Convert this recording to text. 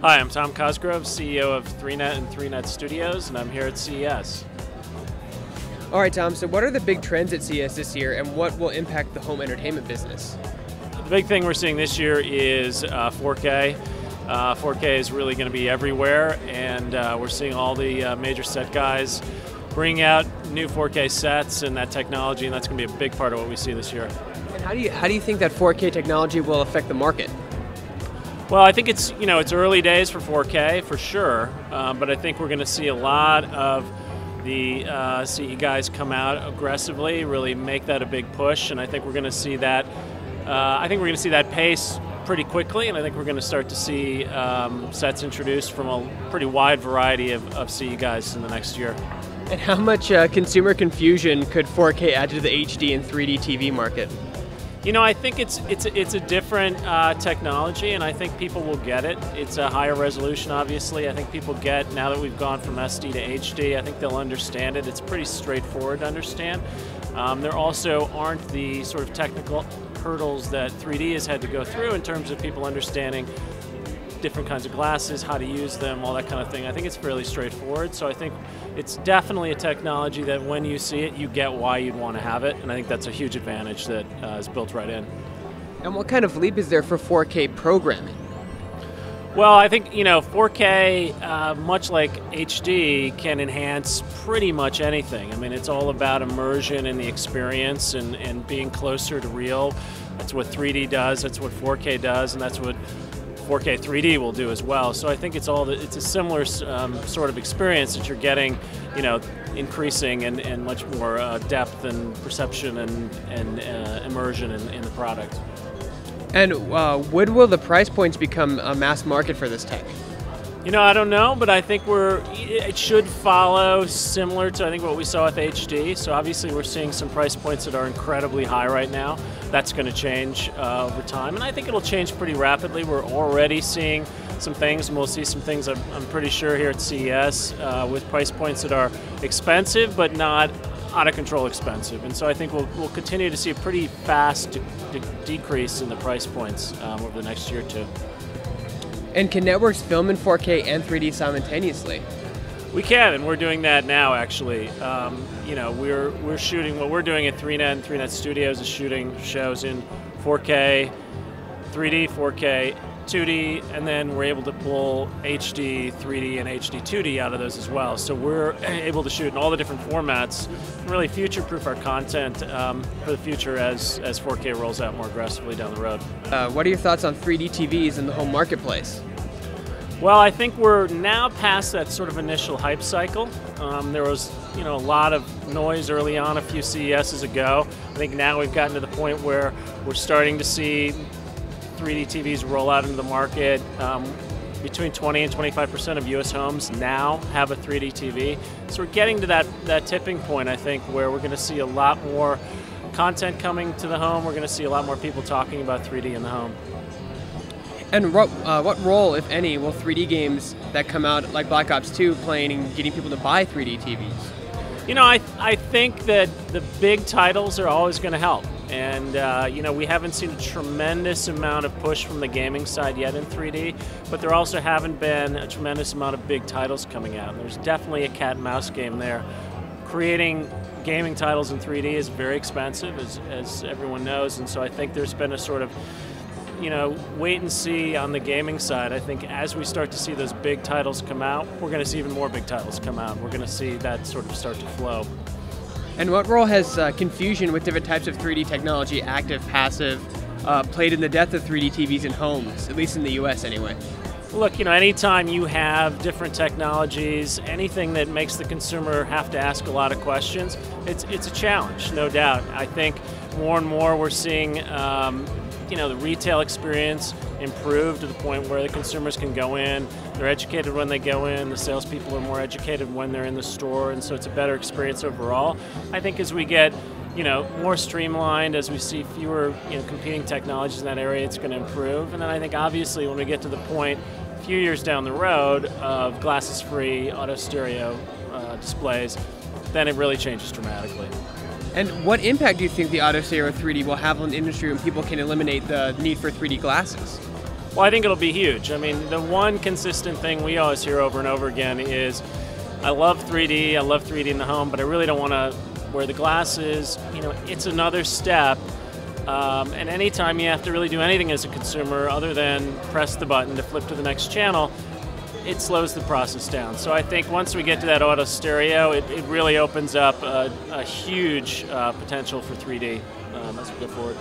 Hi, I'm Tom Cosgrove, CEO of 3Net and 3Net Studios, and I'm here at CES. All right, Tom, so what are the big trends at CES this year, and what will impact the home entertainment business? The big thing we're seeing this year is 4K. 4K is really going to be everywhere, and we're seeing all the major set guys bring out new 4K sets and that technology, and that's going to be a big part of what we see this year. And how do you think that 4K technology will affect the market? Well, I think it's early days for 4K for sure, but I think we're going to see a lot of the CE guys come out aggressively, really make that a big push, and I think we're going to see that. I think we're going to see that pace pretty quickly, and I think we're going to start to see sets introduced from a pretty wide variety of CE guys in the next year. And how much consumer confusion could 4K add to the HD and 3D TV market? I think it's a different technology, and I think people will get it. It's a higher resolution, obviously. I think people get, now that we've gone from SD to HD, I think they'll understand it. It's pretty straightforward to understand. There also aren't the sort of technical hurdles that 3D has had to go through in terms of people understanding different kinds of glasses, how to use them, all that kind of thing. I think it's fairly straightforward, so I think it's definitely a technology that when you see it, you get why you'd want to have it, and I think that's a huge advantage that is built right in. And what kind of leap is there for 4K programming? Well, I think 4K, much like HD, can enhance pretty much anything. I mean, it's all about immersion in the experience and being closer to real. That's what 3D does, that's what 4K does, and that's what 4K 3D will do as well. So I think it's a similar sort of experience that you're getting, increasing and much more depth and perception and immersion in the product. And when will the price points become a mass market for this tech? I don't know, but I think it should follow similar to, I think, what we saw with HD. So obviously we're seeing some price points that are incredibly high right now. That's going to change over time, and I think it'll change pretty rapidly. We're already seeing some things, and we'll see some things, I'm pretty sure, here at CES with price points that are expensive, but not out of control expensive. And so I think we'll continue to see a pretty fast decrease in the price points over the next year or two. And can networks film in 4K and 3D simultaneously? We can, and we're doing that now, actually. We're shooting, what we're doing at 3Net and 3Net Studios is shooting shows in 4K, 3D, 4K, 2D, and then we're able to pull HD, 3D, and HD 2D out of those as well. So we're able to shoot in all the different formats and really future-proof our content for the future as 4K rolls out more aggressively down the road. What are your thoughts on 3D TVs in the home marketplace? Well, I think we're now past that sort of initial hype cycle. There was, a lot of noise early on a few CESs ago. I think now we've gotten to the point where we're starting to see 3D TVs roll out into the market. Between 20 and 25% of U.S. homes now have a 3D TV. So we're getting to that tipping point, I think, where we're going to see a lot more content coming to the home. We're going to see a lot more people talking about 3D in the home. And what role, if any, will 3D games that come out like Black Ops 2 play in getting people to buy 3D TVs? I think that the big titles are always going to help. And, we haven't seen a tremendous amount of push from the gaming side yet in 3D, but there also haven't been a tremendous amount of big titles coming out. There's definitely a cat and mouse game there. Creating gaming titles in 3D is very expensive, as everyone knows, and so I think there's been a sort of wait and see on the gaming side. I think as we start to see those big titles come out, we're going to see even more big titles come out. We're going to see that sort of start to flow. And what role has confusion with different types of 3D technology, active, passive, played in the death of 3D TVs in homes, at least in the US anyway? Look, anytime you have different technologies, anything that makes the consumer have to ask a lot of questions, it's a challenge, no doubt. I think more and more we're seeing the retail experience improve to the point where the consumers can go in, they're educated when they go in, the salespeople are more educated when they're in the store, and so it's a better experience overall. I think as we get more streamlined, as we see fewer competing technologies in that area, it's going to improve. And then I think obviously when we get to the point a few years down the road of glasses-free auto stereo displays, then it really changes dramatically. And what impact do you think the auto stereo 3D will have on the industry when people can eliminate the need for 3D glasses? Well, I think it'll be huge. I mean, the one consistent thing we always hear over and over again is, I love 3D, I love 3D in the home, but I really don't want to wear the glasses. You know, it's another step. And anytime you have to really do anything as a consumer other than press the button to flip to the next channel, it slows the process down. So I think once we get to that auto stereo, it really opens up a huge potential for 3D as we go forward.